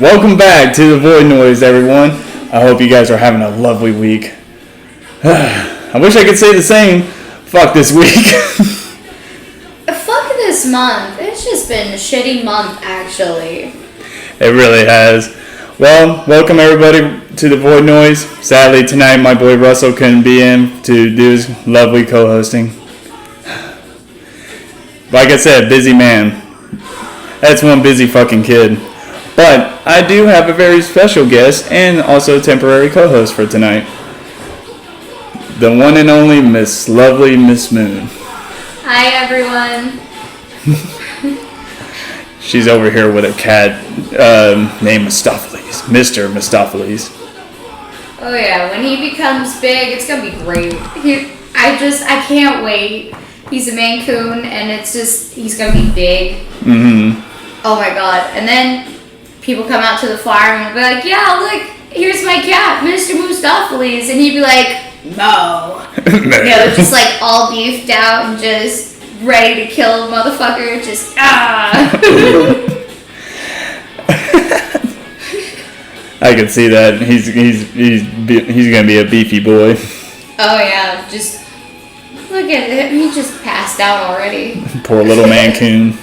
Welcome back to the Void Noise, everyone. I hope you guys are having a lovely week. I wish I could say the same. Fuck this week. Fuck this month. It's just been a shitty month, actually. It really has. Well, welcome everybody to the Void Noise. Sadly, tonight my boy Russell couldn't be in to do his lovely co-hosting. Like I said, busy man. That's one busy fucking kid. But I do have a very special guest and also temporary co-host for tonight. The one and only lovely Miss Moon. Hi, everyone. She's over here with a cat named Mistopheles. Mr. Mistopheles. Oh yeah, when he becomes big, it's gonna be great. I can't wait. He's a Maine Coon, and he's gonna be big. Mm-hmm. Oh my god. And then people come out to the farm and be like, yeah, look, here's my cat, Mr. Mistopheles. And he'd be like, no. Just like all beefed out and just ready to kill a motherfucker. Just, I can see that. He's gonna be a beefy boy. Oh yeah, just look at him. He just passed out already. Poor little Mancoon.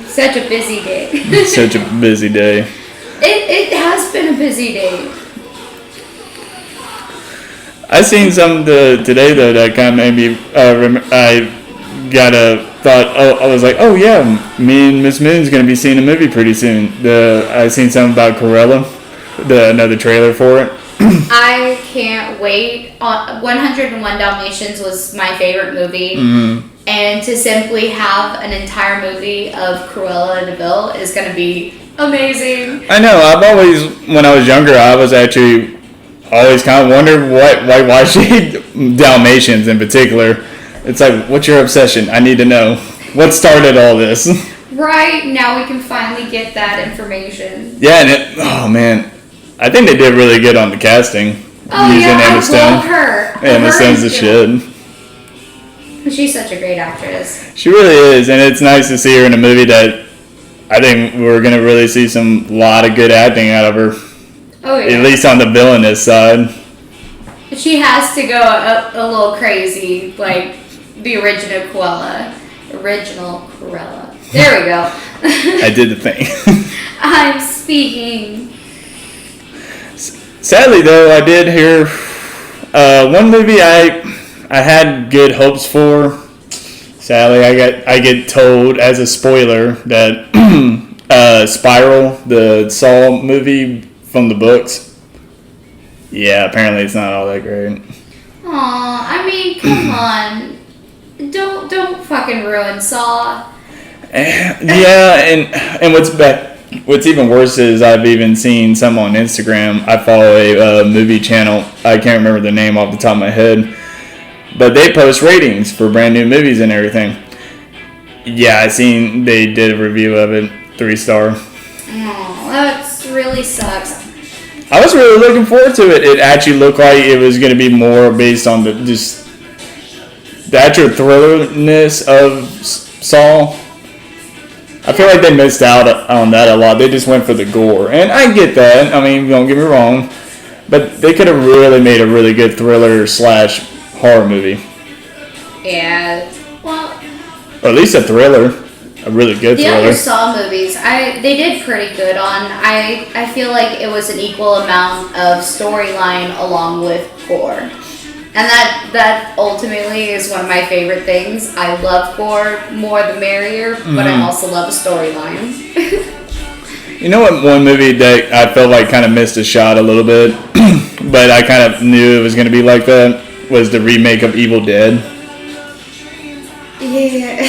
Such a busy day. Such a busy day. It has been a busy day. I seen something today though that kind of made me. I was like, oh yeah, me and Miss Moon's gonna be seeing a movie pretty soon. I seen something about Cruella, another trailer for it. I can't wait. 101 Dalmatians was my favorite movie. Mm-hmm. And to simply have an entire movie of Cruella de Vil is going to be amazing. I know. I've always, when I was younger, I was actually always kind of wondered why she Dalmatians in particular. It's like, what's your obsession? I need to know. What started all this? Right. Now we can finally get that information. Yeah. And oh, man. I think they did really good on the casting. Oh, using yeah. Emma Stone. Love her. Emma Stone's the shit. She's such a great actress. She really is, and it's nice to see her in a movie that I think we're going to really see some lot of good acting out of her. Oh, yeah. At least on the villainous side. She has to go a little crazy, like the original Cruella. There we go. I did the thing. I'm speaking. Sadly, though, I did hear one movie I had good hopes for. Sadly, I get told as a spoiler that Spiral, the Saw movie from the books, yeah, apparently it's not all that great. Aw, I mean, come on, don't fucking ruin Saw. Yeah, and what's even worse is I've even seen some on Instagram. I follow a movie channel. I can't remember the name off the top of my head. But they post ratings for brand new movies and everything. Yeah, I seen they did a review of it, 3-star. Oh, that really sucks. I was really looking forward to it. It actually looked like it was going to be more based on the actual thrillerness of Saw. I feel like they missed out on that a lot. They just went for the gore. And I get that. I mean, don't get me wrong. But they could have really made a really good thriller / horror movie. Yeah, well... Or at least a thriller. A really good thriller. The other Saw movies, they did pretty good on. I feel like it was an equal amount of storyline along with gore. And that ultimately is one of my favorite things. I love gore, more the merrier, but I also love a storyline. You know what one movie that I felt like kind of missed a shot a little bit, but I kind of knew it was going to be like that, was the remake of Evil Dead. Yeah.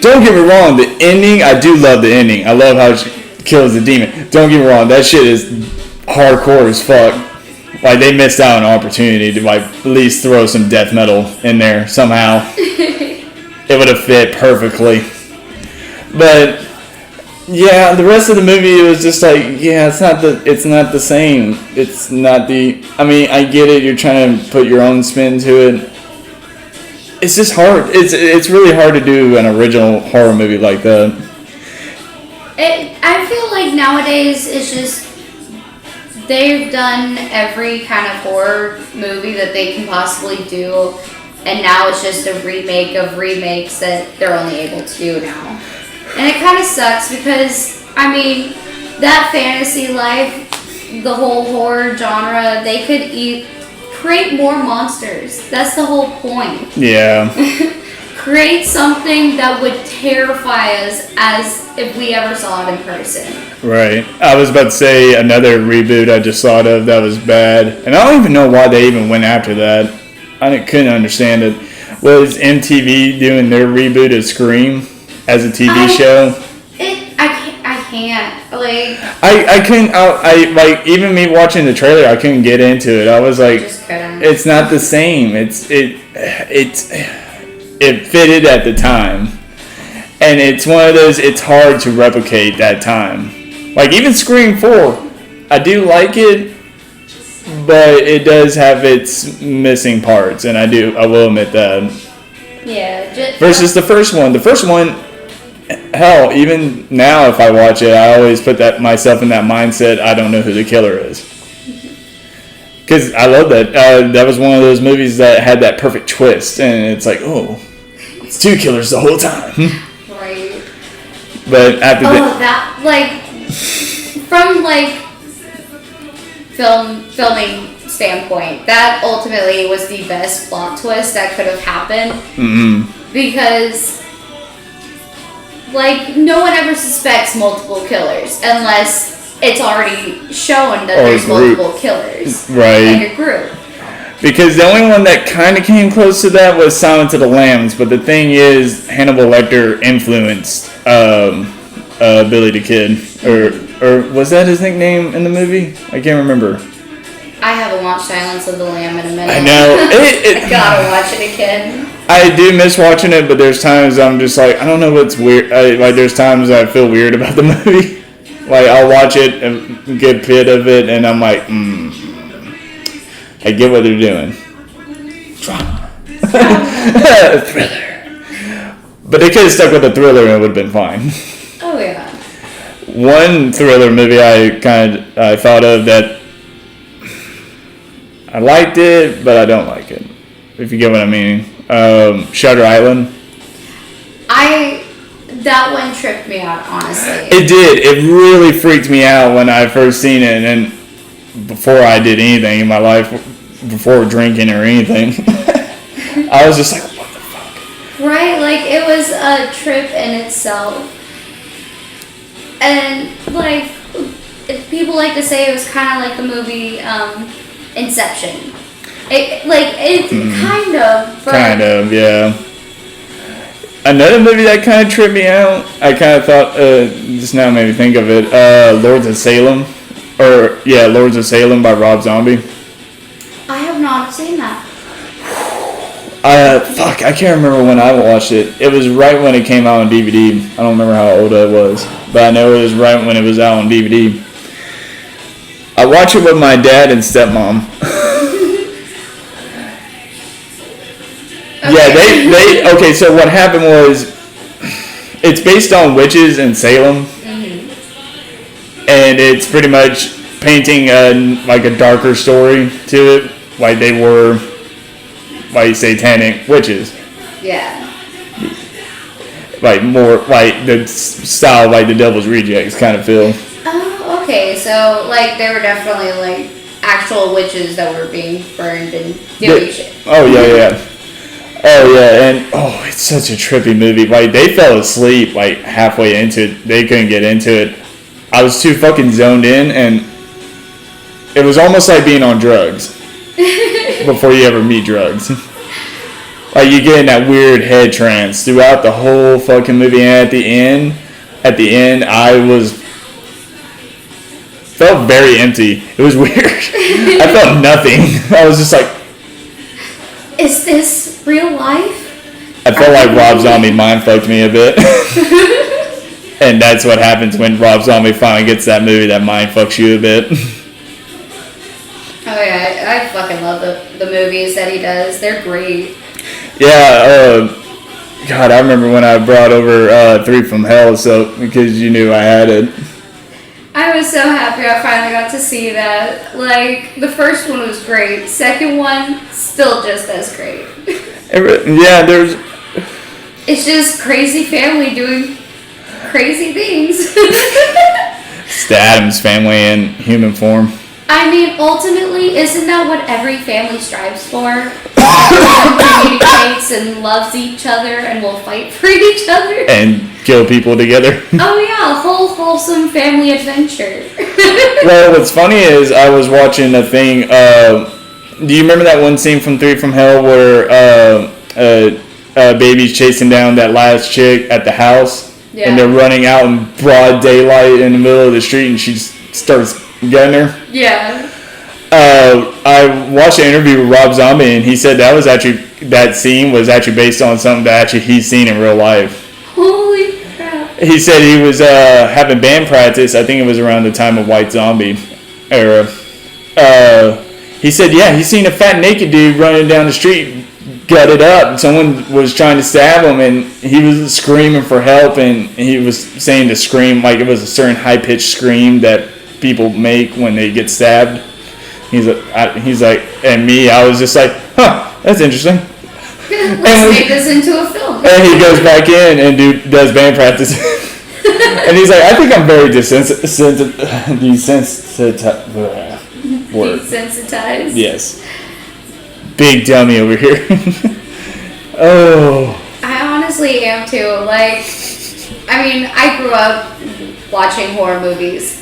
Don't get me wrong, the ending, I do love the ending. I love how she kills the demon. Don't get me wrong, that shit is hardcore as fuck. Like, they missed out on an opportunity to, like, at least throw some death metal in there somehow. It would have fit perfectly. But yeah, the rest of the movie, it was just like, yeah, it's not the same. It's not the, I mean, I get it, you're trying to put your own spin to it. It's just hard. It's really hard to do an original horror movie like that. I feel like nowadays it's just they've done every kind of horror movie that they can possibly do, and now it's just a remake of remakes that they're only able to do now. And it kind of sucks because, I mean, that fantasy life, the whole horror genre, they could create more monsters. That's the whole point. Yeah. Create something that would terrify us as if we ever saw it in person. Right. I was about to say another reboot I just thought of that was bad. And I don't even know why they even went after that. I couldn't understand it. Was MTV doing their reboot of Scream as a TV show? I can't. Like... I couldn't... I like, even me watching the trailer, I couldn't get into it. I was like, it's not the same. It fitted at the time. And it's one of those, it's hard to replicate that time. Like, even Scream 4, I do like it, but it does have its missing parts, and I will admit that. Yeah. Versus the first one. The first one, hell, even now if I watch it, I always put myself in that mindset, I don't know who the killer is. Because I love that. That was one of those movies that had that perfect twist, and it's like, oh, it's two killers the whole time. Right. But after that, like, from, like, filming standpoint, that ultimately was the best plot twist that could have happened. Mm-hmm. Because, like, no one ever suspects multiple killers unless it's already shown that there's multiple killers. Right. In your group. Because the only one that kind of came close to that was Silence of the Lambs, but the thing is, Hannibal Lecter influenced Billy the Kid, or was that his nickname in the movie? I can't remember. I haven't watched Silence of the Lamb in a minute. I know. I gotta watch it again. I do miss watching it, but there's times I'm just like, I don't know what's weird. Like, there's times I feel weird about the movie. Like, I'll watch it and get a bit of it, and I'm like, I get what they're doing. Drama. Thriller. But they could have stuck with a thriller and it would have been fine. Oh, yeah. One thriller movie I thought of that I liked it, but I don't like it. If you get what I mean. Shutter Island. That one tripped me out, honestly. It did. It really freaked me out when I first seen it, and before I did anything in my life, before drinking or anything, I was just like, what the fuck? Right? Like, it was a trip in itself. And, like, people like to say it was kind of like the movie Inception. Kind of. But kind of, yeah. Another movie that kind of tripped me out, I kind of thought, just now made me think of it, Lords of Salem. Lords of Salem by Rob Zombie. I have not seen that. I can't remember when I watched it. It was right when it came out on DVD. I don't remember how old I was, but I know it was right when it was out on DVD. I watched it with my dad and stepmom. Okay. Yeah, okay, so what happened was, it's based on witches in Salem, and it's pretty much painting a darker story to it, like they were, like, satanic witches. Yeah. Like, more, like, the style, like, the Devil's Rejects kind of feel. Oh, okay, so, like, they were definitely, like, actual witches that were being burned and doing shit. Oh, yeah. Oh, yeah, and, it's such a trippy movie. Like, they fell asleep, like, halfway into it. They couldn't get into it. I was too fucking zoned in, and it was almost like being on drugs before you ever meet drugs. Like, you get in that weird head trance throughout the whole fucking movie, and at the end, I felt very empty. It was weird. I felt nothing. I was just like, is this real life? I felt like Rob Zombie mind fucked me a bit. And that's what happens when Rob Zombie finally gets that movie that mind fucks you a bit. Oh yeah, I fucking love the movies that he does. They're great. Yeah, God, I remember when I brought over 3 from Hell, so because you knew I had it. I was so happy I finally got to see that. Like, the first one was great. Second one, still just as great. Yeah, there's... It's just crazy family doing crazy things. It's the Addams family in human form. I mean, ultimately, isn't that what every family strives for? Everyone communicates and loves each other and will fight for each other. And kill people together. Oh yeah, a whole wholesome family adventure. Well, what's funny is I was watching a thing, do you remember that one scene from 3 from Hell where baby's chasing down that last chick at the house? Yeah. And they're running out in broad daylight in the middle of the street and she starts getting her? Yeah. I watched an interview with Rob Zombie and he said that scene was actually based on something that actually he's seen in real life. Holy crap. He said he was having band practice. I think it was around the time of White Zombie era. He said, yeah, he's seen a fat naked dude running down the street, gutted up. Someone was trying to stab him, and he was screaming for help. And he was saying to scream like it was a certain high pitched scream that people make when they get stabbed. He's like, and me, I was just like, huh, that's interesting. Let's make this into a film. And he goes back in and does band practice. And he's like, I think I'm very desensitized. Desensitized? Yes. Big dummy over here. Oh. I honestly am too. Like, I mean, I grew up watching horror movies.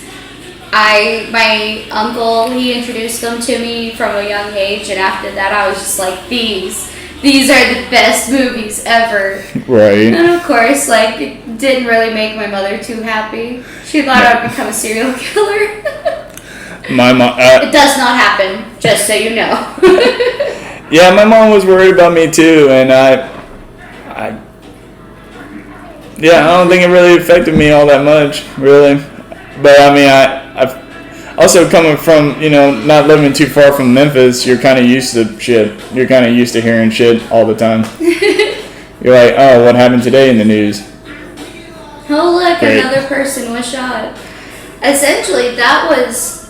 My uncle, he introduced them to me from a young age, and after that I was just like, these are the best movies ever. Right. And of course, like, it didn't really make my mother too happy. She thought I would become a serial killer. My mom... it does not happen, just so you know. Yeah, my mom was worried about me too, and I don't think it really affected me all that much, really. But I mean, I've also coming from, not living too far from Memphis, you're kind of used to shit. You're kind of used to hearing shit all the time. You're like, oh, what happened today in the news? Oh, look, Great. Another person was shot. Essentially, that was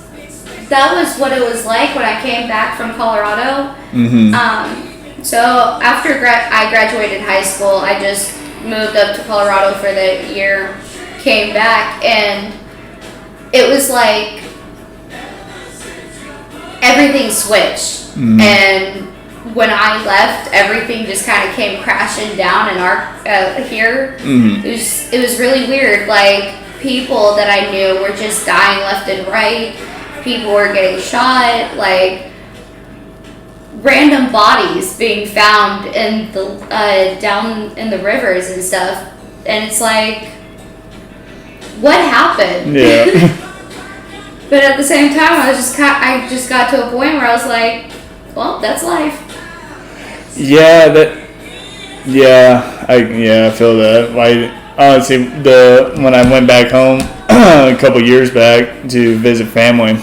what it was like when I came back from Colorado. Mm-hmm. So after I graduated high school, I just moved up to Colorado for the year, came back, and it was like everything switched. Mm-hmm. And when I left, everything just kind of came crashing down in here. Mm-hmm. It was really weird. Like, people that I knew were just dying left and right. People were getting shot. Like, random bodies being found in the down in the rivers and stuff. And it's like, what happened? Yeah. But at the same time, I just got to a point where I was like, well, that's life. Yeah, I feel that. Like, honestly, when I went back home a couple years back to visit family,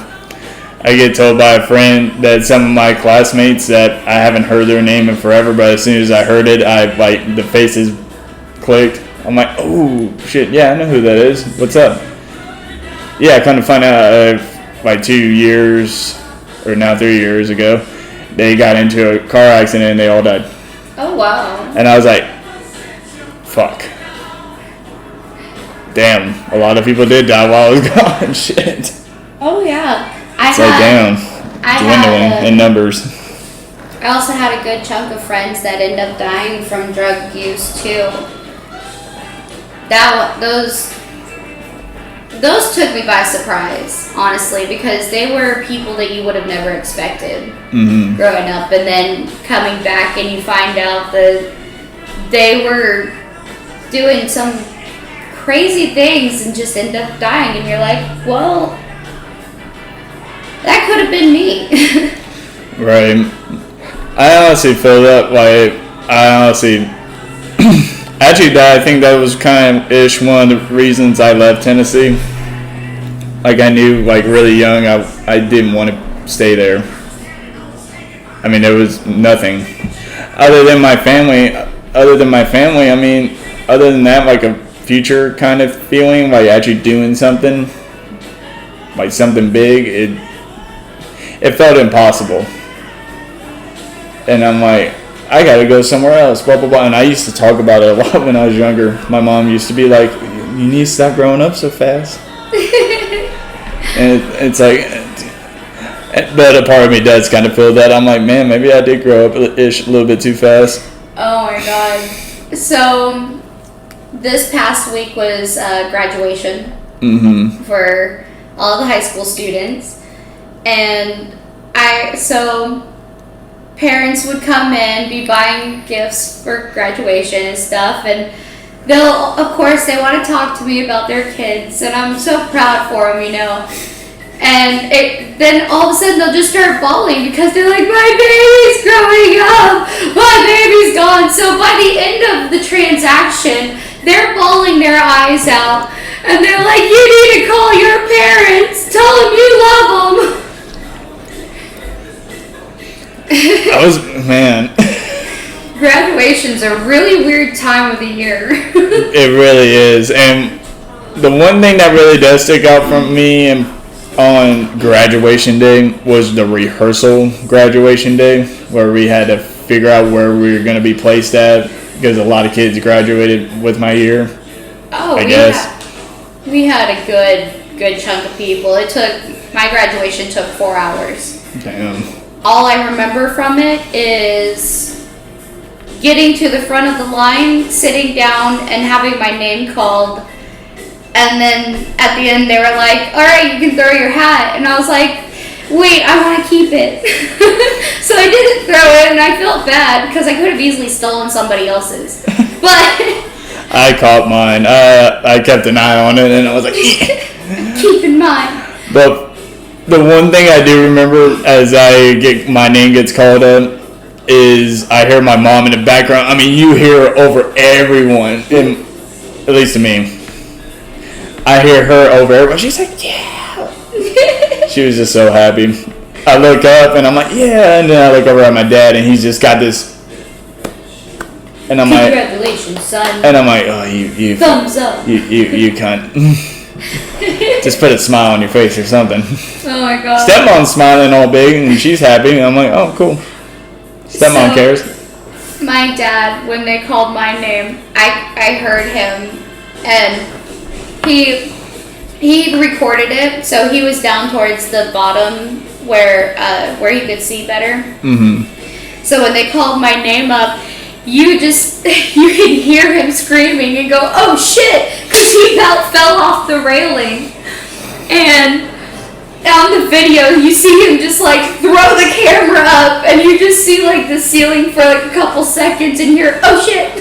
I get told by a friend that some of my classmates that I haven't heard their name in forever, but as soon as I heard it, the faces clicked. I'm like, oh shit, yeah, I know who that is. What's up? Yeah, I kind of find out like 2 years or now 3 years ago, they got into a car accident and they all died. Oh wow. And I was like, fuck. Damn, a lot of people did die while I was gone. Shit. Oh yeah. Dwindling in numbers. I also had a good chunk of friends that end up dying from drug use too. Those took me by surprise, honestly, because they were people that you would have never expected growing up, and then coming back and you find out that they were doing some crazy things and just end up dying, and you're like, well, that could have been me. Right. I honestly feel that way. Actually, I think that was kind of ish one of the reasons I left Tennessee. Like, I knew, like, really young, I didn't want to stay there. I mean, there was nothing. Other than my family, other than my family, I mean, other than that, like a future kind of feeling, like actually doing something, like something big, it felt impossible. And I'm like, I gotta go somewhere else, blah, blah, blah. And I used to talk about it a lot when I was younger. My mom used to be like, you need to stop growing up so fast. And it's like, but a part of me does kind of feel that. I'm like, man, maybe I did grow up a little bit too fast. Oh my god. So, this past week was graduation for all the high school students. And parents would come in, be buying gifts for graduation and stuff, and they want to talk to me about their kids, and I'm so proud for them, And then all of a sudden they'll just start bawling because they're like, my baby's growing up, my baby's gone. So by the end of the transaction, they're bawling their eyes out, and they're like, you need to call your parents, tell them you love them. Graduation's a really weird time of the year. It really is. And the one thing that really does stick out from me on graduation day was the rehearsal graduation day, where we had to figure out where we were going to be placed at, because a lot of kids graduated with my year. We had a good chunk of people. My graduation took 4 hours. Damn. All I remember from it is getting to the front of the line, sitting down, and having my name called. And then at the end, they were like, all right, you can throw your hat. And I was like, wait, I want to keep it. So I didn't throw it, and I felt bad because I could have easily stolen somebody else's. But I caught mine. I kept an eye on it, and I was like, keep in mind. But the one thing I do remember as my name gets called up is I hear my mom in the background. I mean, you hear her over everyone, at least to me. I hear her over everyone. She's like, yeah. She was just so happy. I look up and I'm like, yeah. And then I look over at my dad and he's just got this. And I'm like, congratulations, son. And I'm like, oh, you thumbs up. You cunt. Just put a smile on your face or something. Oh my god. Stepmom's smiling all big and she's happy. And I'm like, oh, cool. Stepmom cares. My dad, when they called my name, I heard him, and he recorded it, so he was down towards the bottom where he could see better. Mm-hmm. So when they called my name up, you can hear him screaming and go, oh shit, because he about fell off the railing. And on the video, you see him just like throw the camera up, and you just see like the ceiling for like a couple seconds, and you're, oh shit.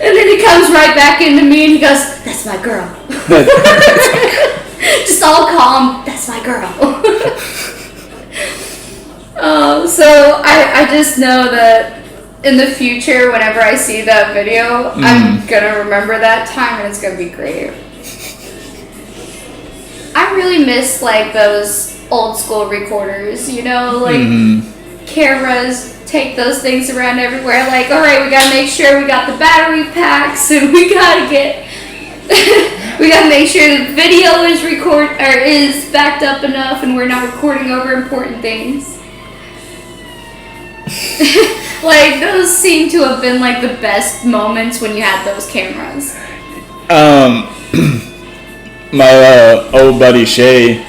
And then he comes right back into me and he goes, that's my girl. Just all calm, that's my girl. So I just know that in the future, whenever I see that video, I'm gonna remember that time, and it's gonna be great. I really miss like those old school recorders, cameras, take those things around everywhere, like, all right, we gotta make sure we got the battery packs, and we gotta make sure the video is backed up enough, and we're not recording over important things. Like, those seem to have been like the best moments when you had those cameras. My old buddy Shay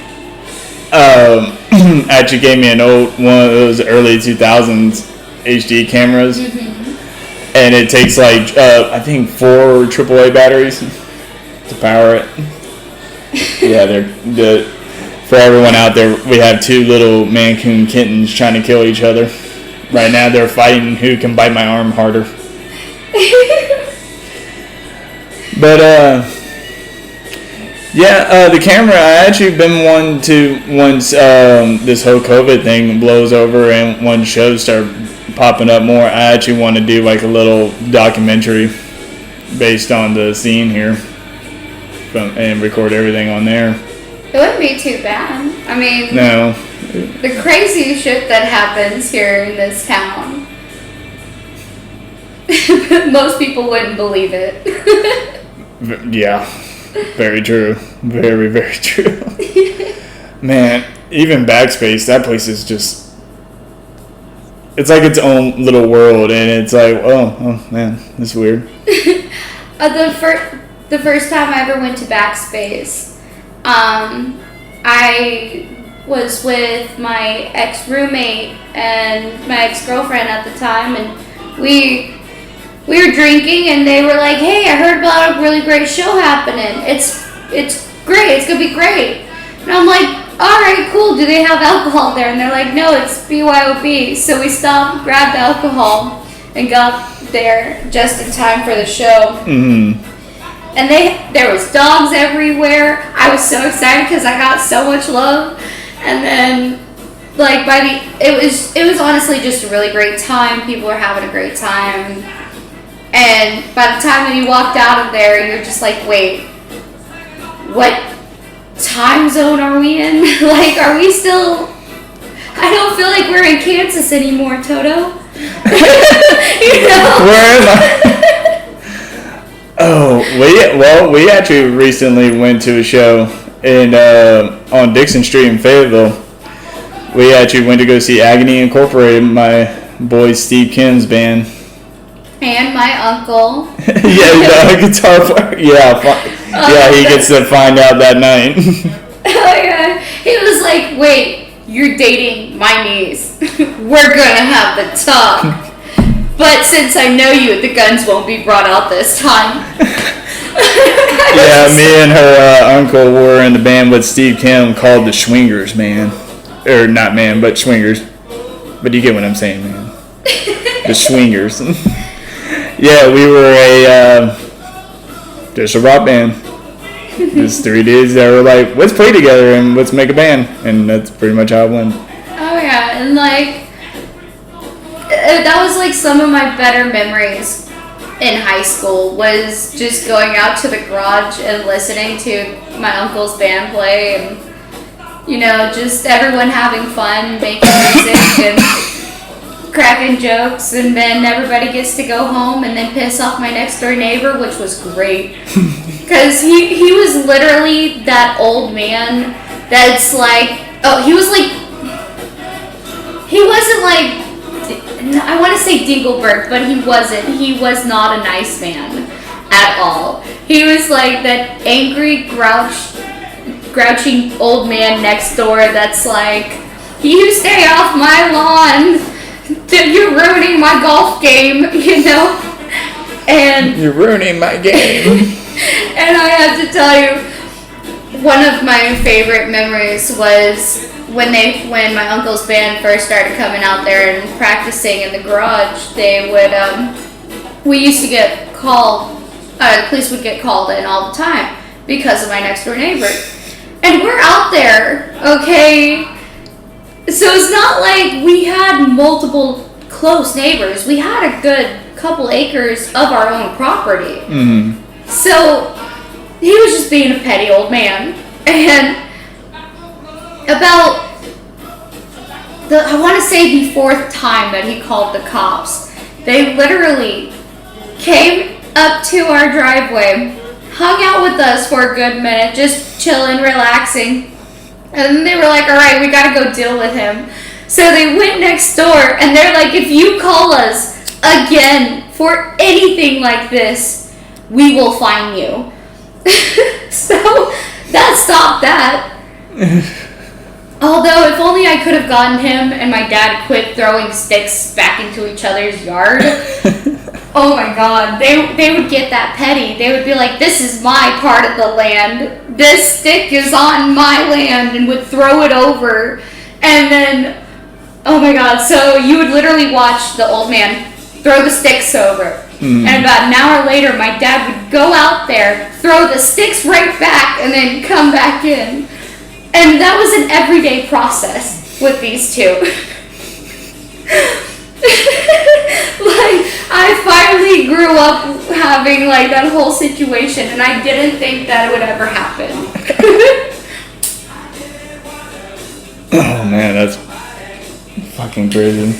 actually gave me one of those early 2000s HD cameras, and it takes like I think 4 AAA batteries to power it. Yeah, for everyone out there, we have 2 little Mancoon kittens trying to kill each other. Right now, they're fighting who can bite my arm harder. But the camera, I actually been one to, once this whole COVID thing blows over and when shows start popping up more, I actually want to do like a little documentary based on the scene here and record everything on there. It wouldn't be too bad. I mean, no. The crazy shit that happens here in this town. Most people wouldn't believe it. Yeah, very true. Very, very true. Man, even Backspace, that place is just... It's like its own little world, and it's like, oh man, this is weird. The first time I ever went to Backspace, I was with my ex-roommate and my ex-girlfriend at the time, and we were drinking, and they were like, hey, I heard about a really great show happening. It's great. It's going to be great. And I'm like, all right, cool. Do they have alcohol there? And they're like, no, it's BYOB. So we stopped, grabbed alcohol, and got there just in time for the show. Mm-hmm. And there was dogs everywhere. I was so excited because I got so much love. And then, like, it was honestly just a really great time. People were having a great time. And by the time that you walked out of there, you're just like, wait, what time zone are we in? Like, are we still... I don't feel like we're in Kansas anymore, Toto. You know? Where am I? We actually recently went to a show on Dixon Street in Fayetteville. We actually went to go see Agony Incorporated, my boy Steve Kim's band. And my uncle. Yeah, the guitar player. Yeah, he gets to find out that night. Oh yeah, he was like, "Wait, you're dating my niece? We're gonna have the talk. But since I know you, the guns won't be brought out this time." Yeah, me and her uncle were in the band with Steve Kim called the Swingers, man. Or not man, but Swingers. But you get what I'm saying, man. The Swingers. Yeah, we were just a rock band. Just 3 dudes that were like, let's play together and let's make a band. And that's pretty much how it went. Oh yeah, and like, that was like some of my better memories in high school, was just going out to the garage and listening to my uncle's band play, and, you know, just everyone having fun, making music and cracking jokes, and then everybody gets to go home and then piss off my next door neighbor, which was great. Because he was literally that old man that's like, he wasn't like, I want to say Dingleberg, but he wasn't. He was not a nice man at all. He was like that angry, grouchy old man next door that's like, you stay off my lawn. You're ruining my golf game, you know? And you're ruining my game. And I have to tell you, one of my favorite memories was when my uncle's band first started coming out there and practicing in the garage. They would, we used to get called, the police would get called in all the time because of my next door neighbor. And we're out there, okay? So it's not like we had multiple close neighbors. We had a good couple acres of our own property. Mm-hmm. So he was just being a petty old man. And about I want to say the fourth time that he called the cops, they literally came up to our driveway, hung out with us for a good minute, just chilling, relaxing. And then they were like, all right, we got to go deal with him. So they went next door, and they're like, if you call us again for anything like this, we will fine you. So that stopped that. Although, if only I could have gotten him and my dad quit throwing sticks back into each other's yard. Oh my god, they would get that petty. They would be like, this is my part of the land. This stick is on my land, and would throw it over. And then, oh my god, so you would literally watch the old man throw the sticks over. Mm. And about an hour later, my dad would go out there, throw the sticks right back, and then come back in. And that was an everyday process with these two. Like, I finally grew up having like that whole situation, and I didn't think that it would ever happen. Oh man, that's fucking crazy.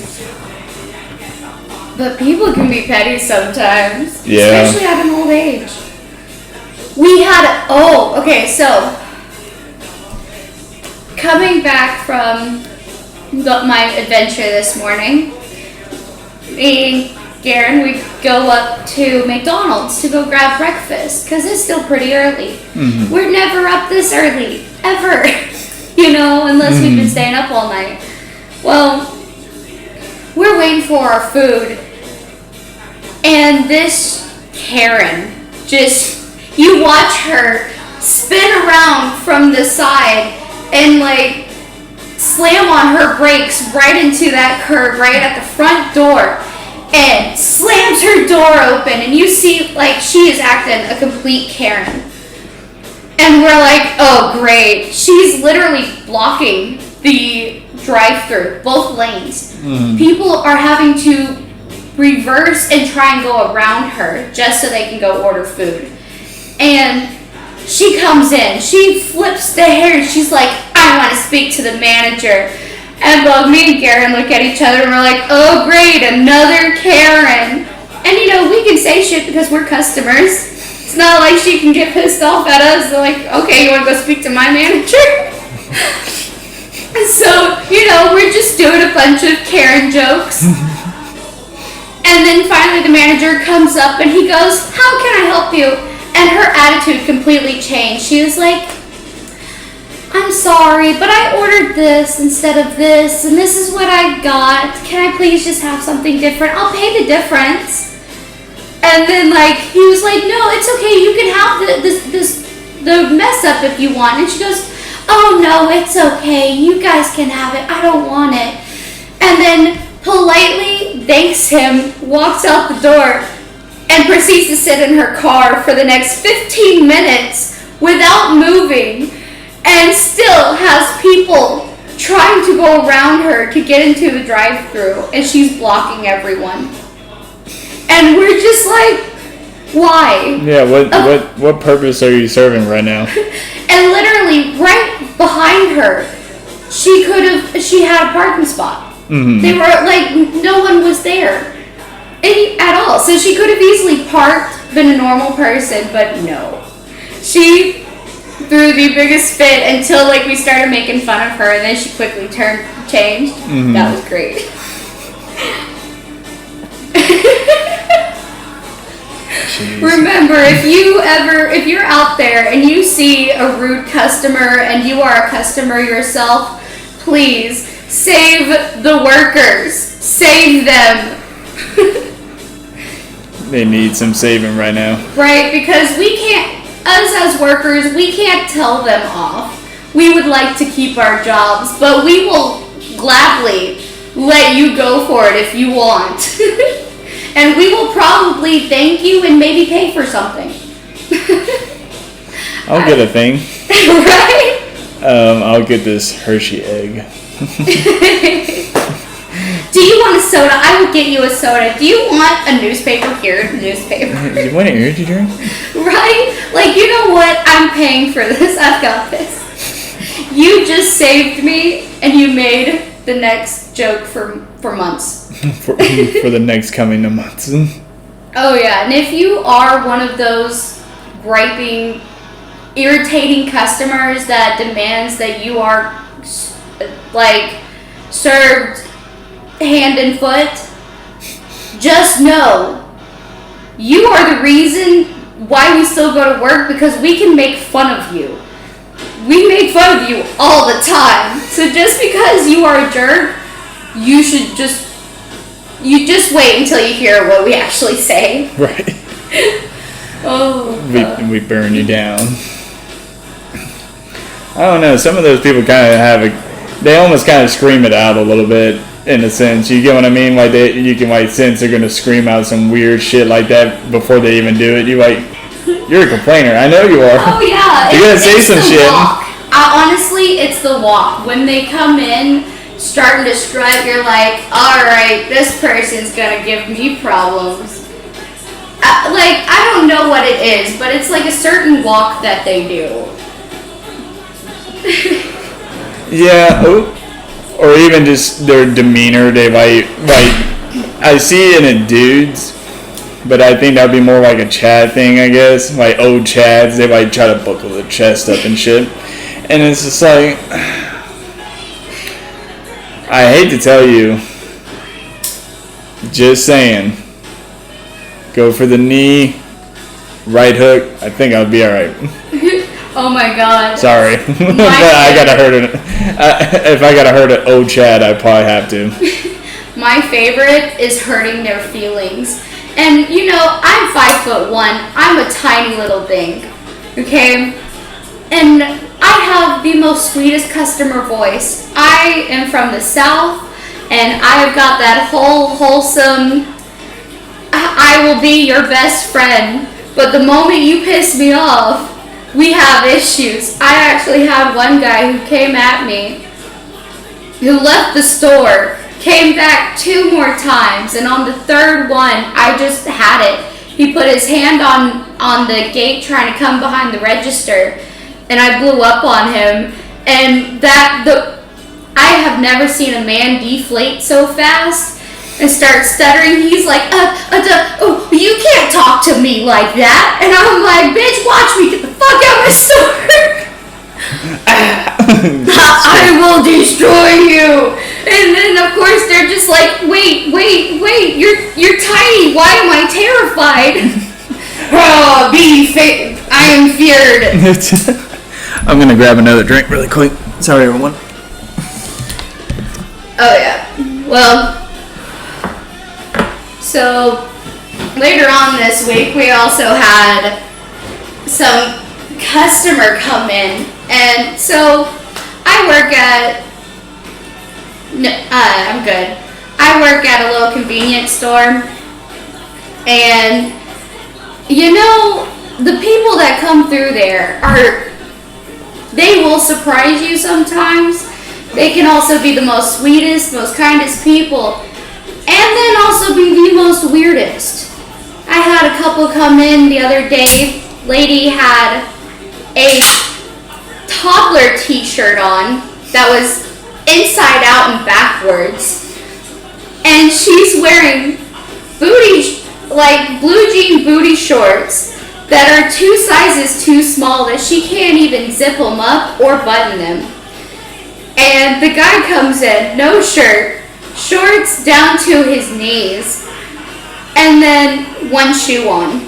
But people can be petty sometimes. Yeah. Especially at an old age. We had, okay, so coming back from my adventure this morning, me and Garen, we go up to McDonald's to go grab breakfast because it's still pretty early. Mm-hmm. We're never up this early, ever, unless we've been staying up all night. Well, we're waiting for our food, and this Karen you watch her spin around from the side and slam on her brakes right into that curb right at the front door and slams her door open, and you see she is acting a complete Karen. And we're like, oh great, she's literally blocking the drive-through, both lanes. Mm-hmm. People are having to reverse and try and go around her just so they can go order food. And she comes in, she flips the hair, she's like, I want to speak to the manager. And both me and Garen look at each other and we're like, oh great, another Karen. And we can say shit because we're customers. It's not like she can get pissed off at us. They're like, okay, you want to go speak to my manager? So, we're just doing a bunch of Karen jokes. And then finally the manager comes up and he goes, how can I help you? And her attitude completely changed. She was like, I'm sorry, but I ordered this instead of this, and this is what I got. Can I please just have something different? I'll pay the difference. And then he was like, no, it's okay. You can have the mess up if you want. And she goes, oh no, it's okay. You guys can have it. I don't want it. And then politely thanks him, walks out the door, and proceeds to sit in her car for the next 15 minutes without moving, and still has people trying to go around her to get into the drive-thru, and she's blocking everyone. And we're just like, why? Yeah, what purpose are you serving right now? And literally right behind her, she had a parking spot. Mm-hmm. They were no one was there at all. So she could have easily parked, been a normal person, but no. She threw the biggest fit until we started making fun of her, and then she quickly changed. Mm-hmm. That was great. Remember, if you're out there and you see a rude customer and you are a customer yourself, please save the workers. Save them. They need some saving right now. Right, because us as workers, we can't tell them off. We would like to keep our jobs, but we will gladly let you go for it if you want. And we will probably thank you and maybe pay for something. I'll get a thing. Right? I'll get this Hershey egg. Do you want a soda? I will get you a soda. Do you want a newspaper? Here, newspaper. You want an energy drink? Right? You know what? I'm paying for this. I've got this. You just saved me, and you made the next joke for months. for the next coming months. Oh yeah, and if you are one of those griping, irritating customers that demands that you are served hand and foot, just know you are the reason why we still go to work, because we can make fun of you. We make fun of you all the time. So just because you are a jerk, you should just wait until you hear what we actually say. Right. Oh. We burn you down. I don't know. Some of those people kind of they almost kind of scream it out a little bit, in a sense. You get what I mean? You can sense they're gonna scream out some weird shit like that before they even do it. You're a complainer. I know you are. Oh yeah. You're gonna say some shit. Honestly, it's the walk. When they come in, starting to strut, you're like, all right, this person's gonna give me problems. I don't know what it is, but it's a certain walk that they do. Yeah, or even just their demeanor. They I see it in dudes, but I think that'd be more like a Chad thing, I guess. Like old Chads, they might try to buckle their chest up and shit. And it's just like, I hate to tell you, just saying, go for the knee, right hook. I think I'll be all right. Oh my god. Sorry, but I gotta hurt it. If I gotta hurt an old Chad, I probably have to. My favorite is hurting their feelings. And you know, I'm 5'1". I'm a tiny little thing. Okay? And I have the most sweetest customer voice. I am from the South, and I've got that wholesome, I will be your best friend. But the moment you piss me off, we have issues. I actually had one guy who came at me, who left the store, came back 2 more times, and on the 3rd one, I just had it. He put his hand on the gate trying to come behind the register, and I blew up on him. And I have never seen a man deflate so fast and start stuttering. He's like, oh, you can't talk to me like that. And I'm like, bitch, watch me get the fuck out of my store. I will destroy you. And then of course they're just like, wait, you're tiny. Why am I terrified? Oh, I am feared. I'm gonna grab another drink really quick. Sorry, everyone. Oh yeah. Well, so later on this week, we also had some customer come in, and so I work at. I'm good. I work at a little convenience store, and you know, the people that come through there they will surprise you sometimes. They can also be the most sweetest, most kindest people, and then also be the most weirdest. I had a couple come in the other day. Lady had a toddler t-shirt on that was inside out and backwards, and she's wearing blue jean booty shorts that are 2 sizes too small that she can't even zip them up or button them. And the guy comes in, no shirt, shorts down to his knees, and then 1 shoe on.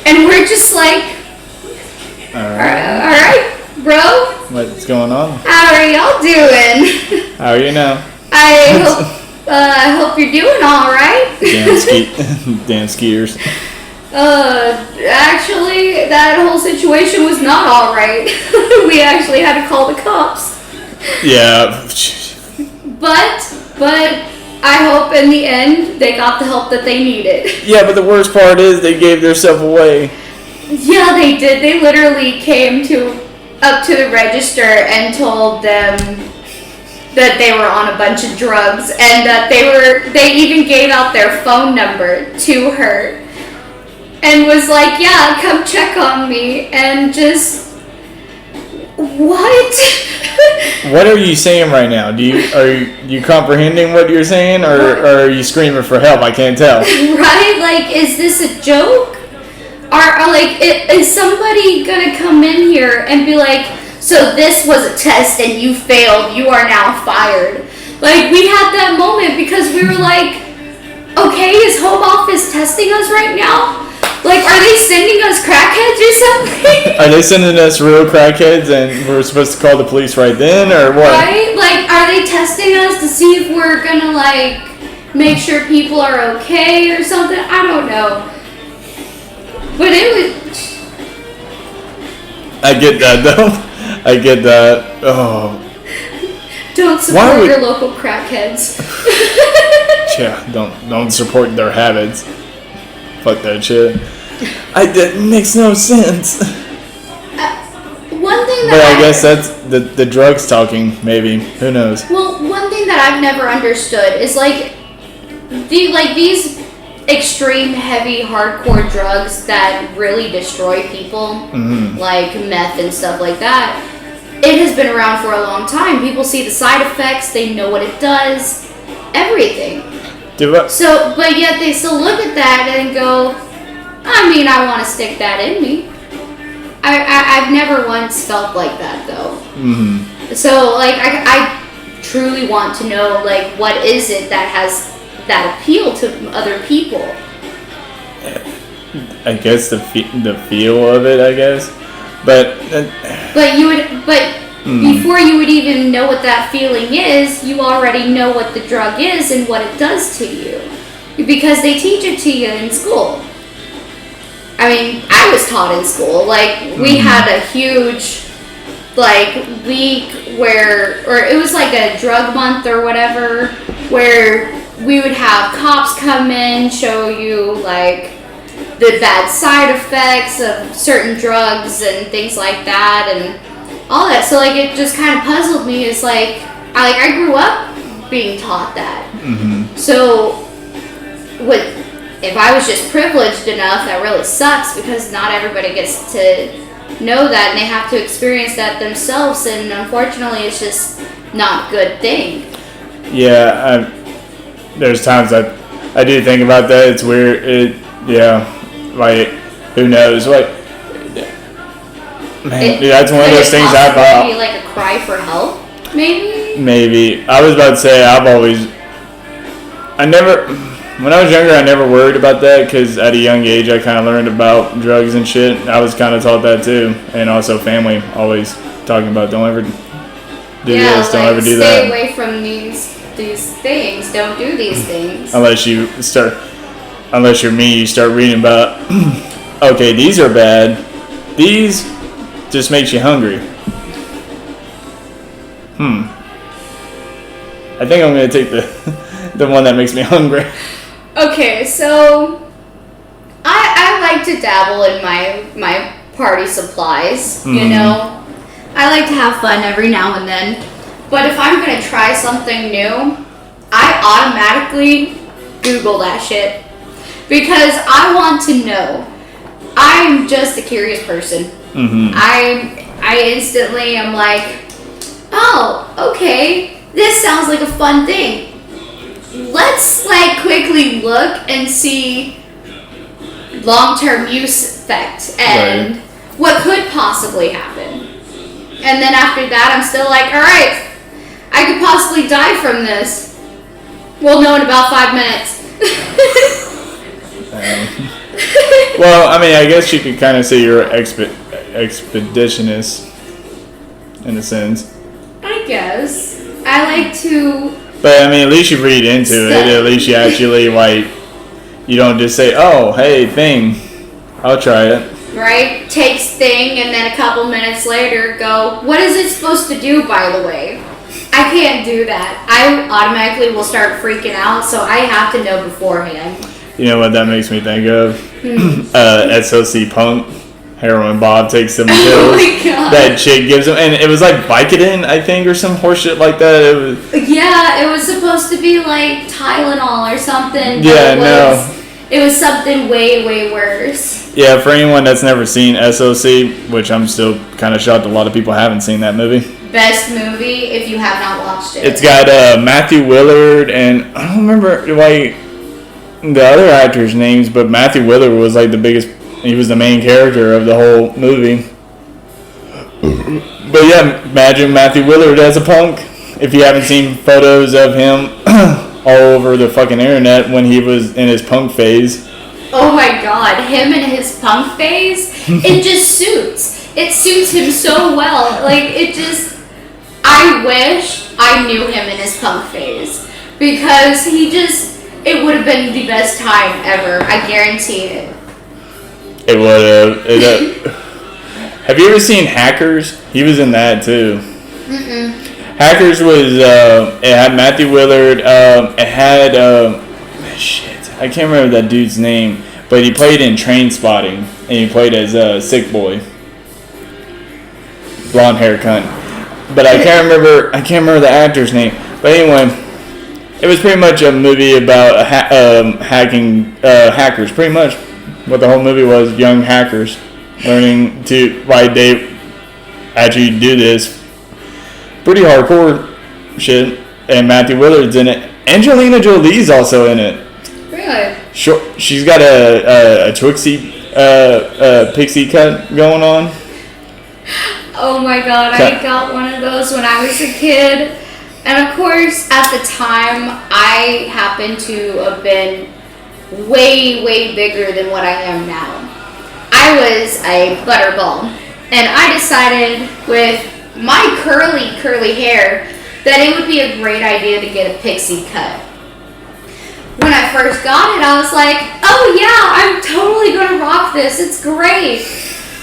And we're just like, all right, bro. What's going on? How are y'all doing? How are you now? I hope you're doing all right. Damn skiers. Actually, that whole situation was not all right. We actually had to call the cops. Yeah. But I hope in the end they got the help that they needed. Yeah, but the worst part is they gave themselves away. Yeah, they did. They literally came up to the register and told them that they were on a bunch of drugs, and that they even gave out their phone number to her and was like, yeah, come check on me. And just, what? What are you saying right now? Are you comprehending what you're saying, or are you screaming for help? I can't tell. Right? Like, is this a joke? Is somebody gonna come in here and be like, so this was a test and you failed, you are now fired? Like, we had that moment because we were like, okay, is home office testing us right now? Like, are they sending us crackheads or something? Are they sending us real crackheads and we're supposed to call the police right then, or what? Right? Like, are they testing us to see if we're gonna, like, make sure people are okay or something? I don't know. But it was... I get that, though. I get that. Oh. Don't support your local crackheads. Yeah, don't support their habits. Fuck that shit. That makes no sense. One thing that but I guess that's the drugs talking, maybe. Who knows? Well, one thing that I've never understood is these extreme heavy hardcore drugs that really destroy people, like meth and stuff like that. It has been around for a long time. People see the side effects, they know what it does, everything. Do what? So, but yet they still look at that and go, I mean, I want to stick that in me. I've never once felt like that, though. Mm-hmm. So, like, I truly want to know, like, what is it that has that appeal to other people? I guess the feel of it, I guess. But before you would even know what that feeling is, you already know what the drug is and what it does to you. Because they teach it to you in school. I mean, I was taught in school. Like, we had a huge, like, week or it was like a drug month or whatever, where we would have cops come in, show you, like, the bad side effects of certain drugs and things like that and all that. So, like, it just kind of puzzled me. It's like, I grew up being taught that. Mm-hmm. So, if I was just privileged enough, that really sucks because not everybody gets to know that and they have to experience that themselves, and unfortunately it's just not a good thing. Yeah, there's times I do think about that. It's weird. Like, who knows? Like, man, that's one of those things I thought. Be like a cry for help, maybe? Maybe. I was about to say, when I was younger, I never worried about that because at a young age, I kind of learned about drugs and shit. I was kind of taught that too. And also family always talking about don't ever do this, don't ever do that. Stay away from these things. Don't do these things. Unless you're me, you start reading about, okay, these are bad. These just makes you hungry. I think I'm going to take the one that makes me hungry. Okay, so I like to dabble in my party supplies, you know. I like to have fun every now and then. But if I'm going to try something new, I automatically Google that shit. Because I want to know. I'm just a curious person. Mm-hmm. I instantly am like, oh, okay, this sounds like a fun thing. Let's like quickly look and see long-term use effect and what could possibly happen. And then after that, I'm still like, all right, I could possibly die from this. We'll know in about 5 minutes. Well, I mean, I guess you could kind of say you're expeditionist in a sense. I guess. I like to... But, I mean, at least you read into it. At least you actually, like, you don't just say, oh, hey, thing, I'll try it. Right? Takes thing, and then a couple minutes later go, what is it supposed to do, by the way? I can't do that. I automatically will start freaking out, so I have to know beforehand. You know what that makes me think of? SOC Punk. Heroin Bob takes some pills. Oh my God. That chick gives him, and it was like Vicodin, I think, or some horseshit like that. It was supposed to be like Tylenol or something. Yeah, It was something way, way worse. Yeah, for anyone that's never seen SOC, which I'm still kind of shocked a lot of people haven't seen that movie. Best movie if you have not watched it. It's got Matthew Willard, and I don't remember like the other actors' names, but Matthew Willard was like the biggest. He was the main character of the whole movie. But yeah, imagine Matthew Willard as a punk. If you haven't seen photos of him all over the fucking internet when he was in his punk phase. Oh my God, him and his punk phase, it just suits. It suits him so well. Like, it just, I wish I knew him in his punk phase. Because it would have been the best time ever. I guarantee it. It would have. Have you ever seen Hackers? He was in that too. Mm-mm. Hackers was, it had Matthew Willard, it had, I can't remember that dude's name, but he played in Trainspotting, and he played as Sick Boy. Blonde hair cunt. But I can't remember the actor's name. But anyway, it was pretty much a movie about hackers, pretty much. What the whole movie was, young hackers learning to, like, they actually do this pretty hardcore shit, and Matthew Willard's in it, Angelina Jolie's also in it. Really? Sure, she's got a Twixie pixie cut going on. Oh my god, I got one of those when I was a kid. And of course, at the time, I happened to have been way, way bigger than what I am now. I was a butterball. And I decided with my curly hair that it would be a great idea to get a pixie cut. When I first got it, I was like, oh yeah, I'm totally gonna rock this. It's great.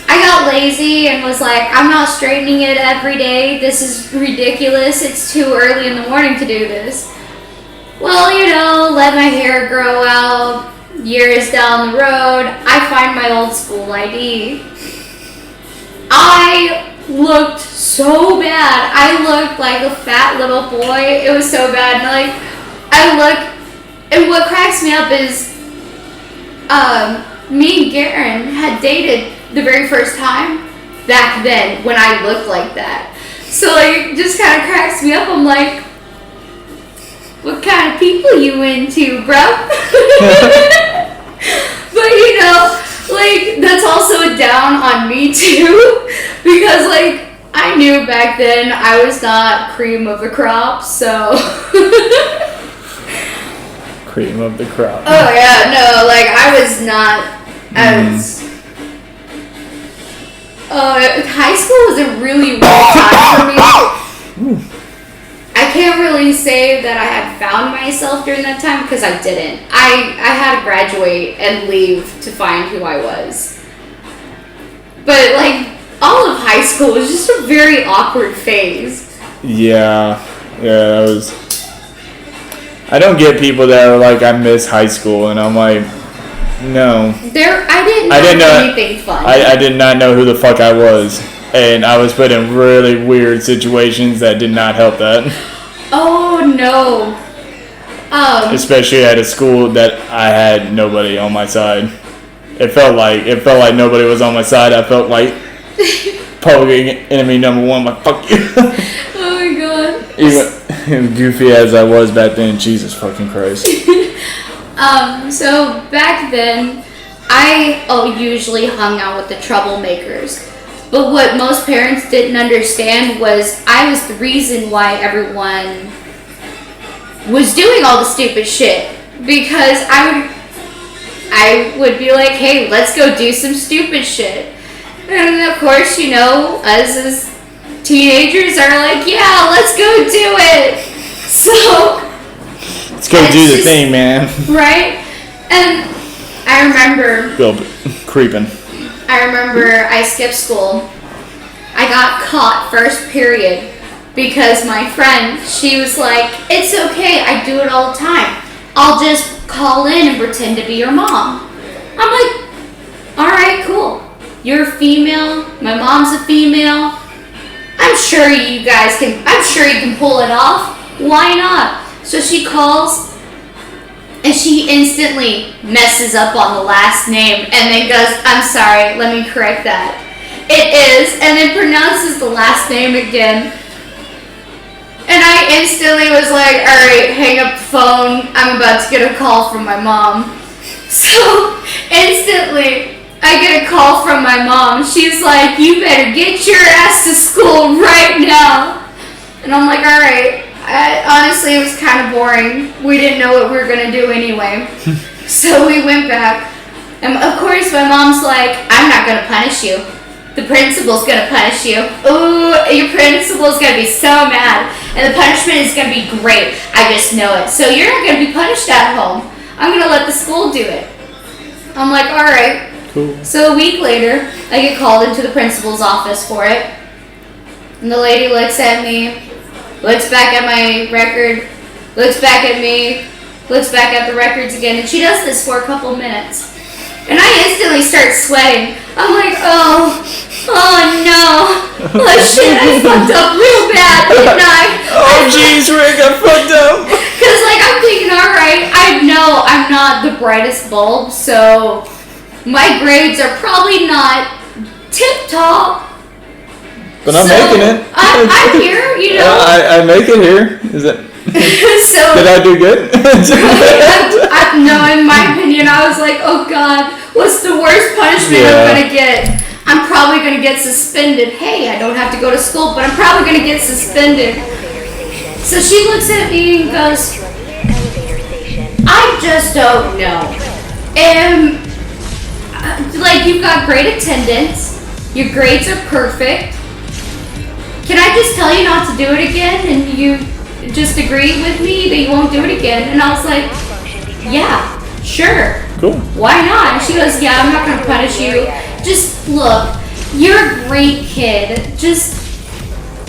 I got lazy and was like, I'm not straightening it every day. This is ridiculous. It's too early in the morning to do this. Well, you know, let my hair grow out. Years down the road, I find my old school ID. I looked so bad. I looked like a fat little boy. It was so bad. And what cracks me up is me and Garen had dated the very first time back then when I looked like that. So it just kind of cracks me up. I'm like, what kind of people you into, bro? But you know, that's also a down on me too, because I knew back then I was not cream of the crop, so. Cream of the crop. Oh yeah, no, I was not as. High school was a really weird time for me. I can't really say that I had found myself during that time because I didn't. I had to graduate and leave to find who I was. But all of high school was just a very awkward phase. Yeah, that was. I don't get people that are like, I miss high school, and I'm like, no. I didn't know anything fun. I did not know who the fuck I was. And I was put in really weird situations that did not help that. Oh, no. Especially at a school that I had nobody on my side. It felt like nobody was on my side. I felt like public enemy number one. Like, fuck you. Oh my god. Even goofy as I was back then, Jesus fucking Christ. So back then, I usually hung out with the troublemakers. But what most parents didn't understand was I was the reason why everyone was doing all the stupid shit. Because I would be like, hey, let's go do some stupid shit. And of course, you know, us as teenagers are like, yeah, let's go do it. So let's go do the thing, man. Right? And I remember Go creeping. I remember I skipped school. I got caught first period because my friend, she was like, it's okay, I do it all the time. I'll just call in and pretend to be your mom. I'm like, alright, cool. You're a female, my mom's a female. I'm sure you can pull it off. Why not? So she calls and she instantly messes up on the last name and then goes, I'm sorry, let me correct that. It is, and then pronounces the last name again. And I instantly was like, alright, hang up the phone. I'm about to get a call from my mom. So instantly, I get a call from my mom. She's like, you better get your ass to school right now. And I'm like, alright. Honestly, it was kind of boring. We didn't know what we were going to do anyway. So we went back. And of course, my mom's like, I'm not going to punish you. The principal's going to punish you. Ooh, your principal's going to be so mad. And the punishment is going to be great. I just know it. So you're not going to be punished at home. I'm going to let the school do it. I'm like, alright. Cool. So a week later, I get called into the principal's office for it. And the lady looks at me, looks back at my record, looks back at me, looks back at the records again, and she does this for a couple minutes. And I instantly start sweating. I'm like, oh no. Oh shit, I fucked up real bad, didn't I? Oh jeez, Rick, I fucked up. Because I'm thinking, alright, I know I'm not the brightest bulb, so my grades are probably not tip-top. But I'm making it. I'm here, you know. I make it here. Is it? So did I do good? No, in my opinion, I was like, oh God, what's the worst punishment I'm gonna get? I'm probably gonna get suspended. Hey, I don't have to go to school, but I'm probably gonna get suspended. So she looks at me and goes, I just don't know. And like, you've got great attendance. Your grades are perfect. Can I just tell you not to do it again? And you just agree with me that you won't do it again. And I was like, yeah, sure. Cool. Why not? And she goes, yeah, I'm not going to punish you. Just look, you're a great kid. Just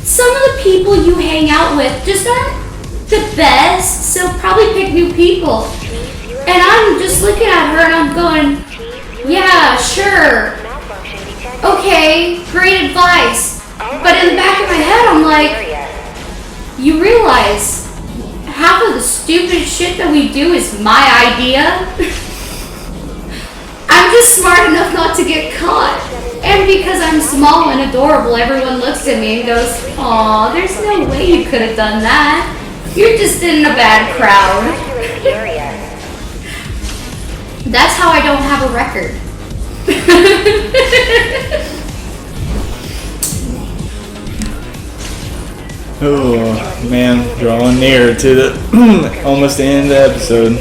some of the people you hang out with just aren't the best. So probably pick new people. And I'm just looking at her and I'm going, yeah, sure. Okay, great advice. But in the back of my head, I'm like, you realize half of the stupid shit that we do is my idea? I'm just smart enough not to get caught. And because I'm small and adorable, everyone looks at me and goes, aw, there's no way you could have done that. You're just in a bad crowd. That's how I don't have a record. Oh man, drawing near to the almost the end of the episode.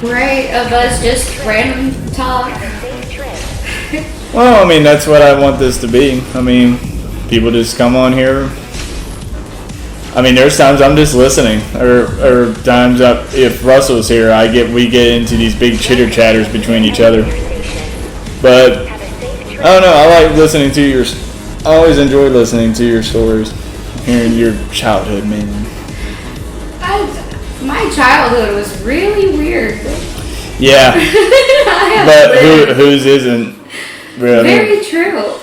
Right, of us just random talk. Well, I mean, that's what I want this to be. I mean, people just come on here. I mean, there's times I'm just listening, or times if Russell's here, we get into these big chitter chatters between each other. But I don't know. I like listening to I always enjoy listening to your stories, hearing your childhood, man. My childhood was really weird. Yeah, but whose isn't? Really? Very true.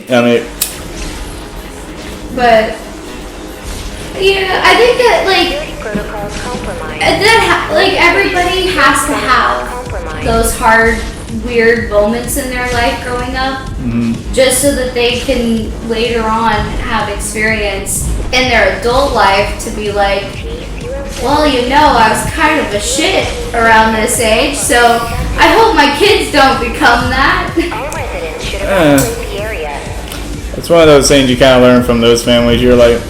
I mean, but yeah, I think that like everybody has to have those hard, weird moments in their life growing up, just so that they can later on have experience in their adult life to be like, well, you know, I was kind of a shit around this age, so I hope my kids don't become that. It's one of those things you kind of learn from those families. You're like,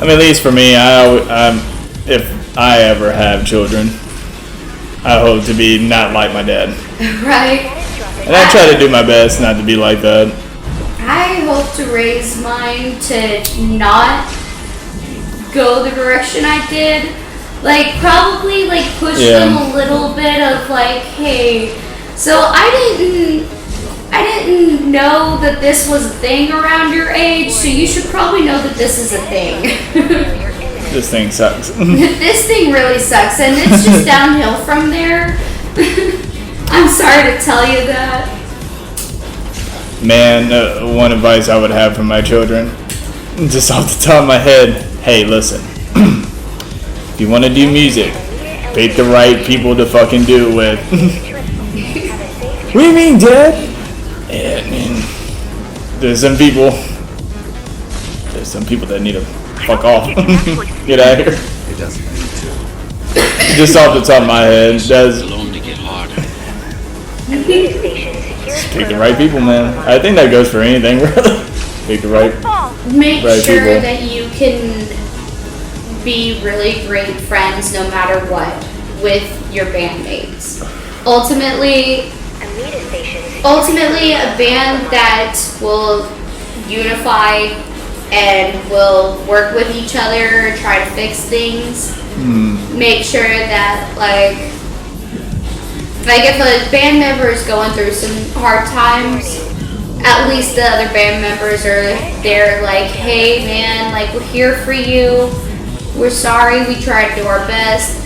at least for me, if I ever have children, I hope to be not like my dad. Right. And I try to do my best not to be like that. I hope to raise mine to not go the direction I did. Like, probably, like, push them a little bit of, like, hey, so I didn't know that this was a thing around your age, so you should probably know that this is a thing. This thing sucks. This thing really sucks, and it's just downhill from there. I'm sorry to tell you that. Man, one advice I would have for my children, just off the top of my head, hey, listen. If you want to do music, pick the right people to fucking do it with. What do you mean, Dad? Yeah, I mean, there's some people that need to fuck off. Get out of here. It doesn't need to. Just off the top of my head, does Alone to get harder. just pick the right people, man. I think that goes for anything, really. Pick the right Make right sure people. that you can be really great friends no matter what with your bandmates. Ultimately, a band that will unify and will work with each other, try to fix things. Make sure that like if a band member is going through some hard times, at least the other band members are there like, hey man, like we're here for you. We're sorry, we tried to do our best.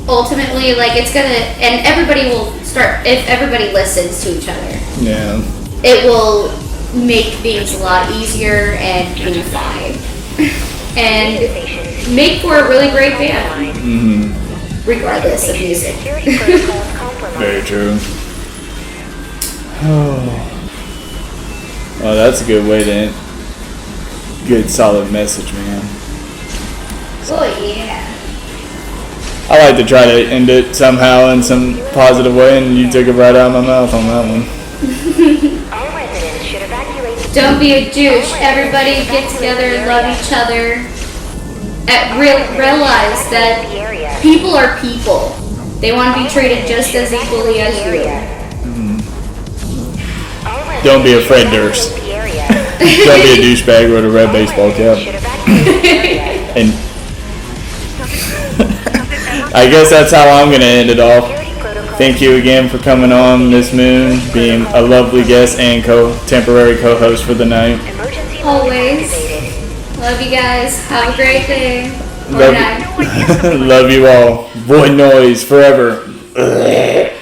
Ultimately, like it's gonna, and everybody will start, if everybody listens to each other. Yeah. It will make things a lot easier and unify. And make for a really great band. Regardless of music. Very true. Oh. Oh, that's a good way to end. Good solid message, man. Oh yeah. I like to try to end it somehow in some positive way, and you took it right out of my mouth on that one. All residents should evacuate. Don't be a douche. Everybody get together and love each other. And realize that people are people. They want to be treated just as equally as you. Don't be a Fred Durst. Don't be a douchebag with a red baseball cap. And I guess that's how I'm going to end it off. Thank you again for coming on, Miss Moon, being a lovely guest and temporary co-host for the night. Always. Love you guys. Have a great day. Or Love night. you. Love you all. Void noise forever. Ugh.